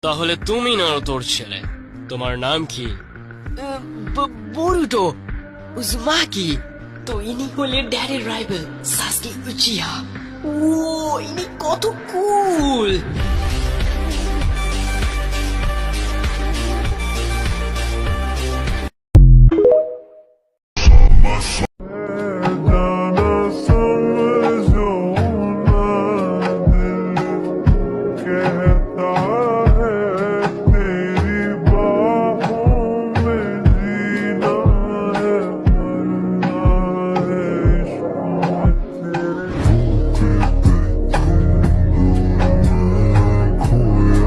তাহলে তুমি না তোর ছেলে, তোমার নাম কি? Boruto Uzumaki. তো ইনি হলেন ড্যাডের রাইভাল সাসকে উচিহা। ও, ইনি কত কুল! जाना समझो ना, दिल कहता है तेरी बाहों में जीना है, मरना है इश्क में तेरे। खोया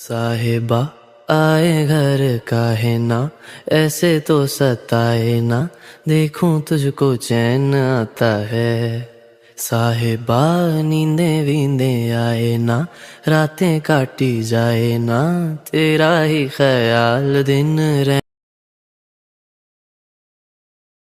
साहिबा आए घर काहे ना, ऐसे तो सताए ना, देखूं तुझको चैन आता है। साहिबा नींदे वींदे आए ना, रातें काटी जाए ना, तेरा ही ख्याल दिन रह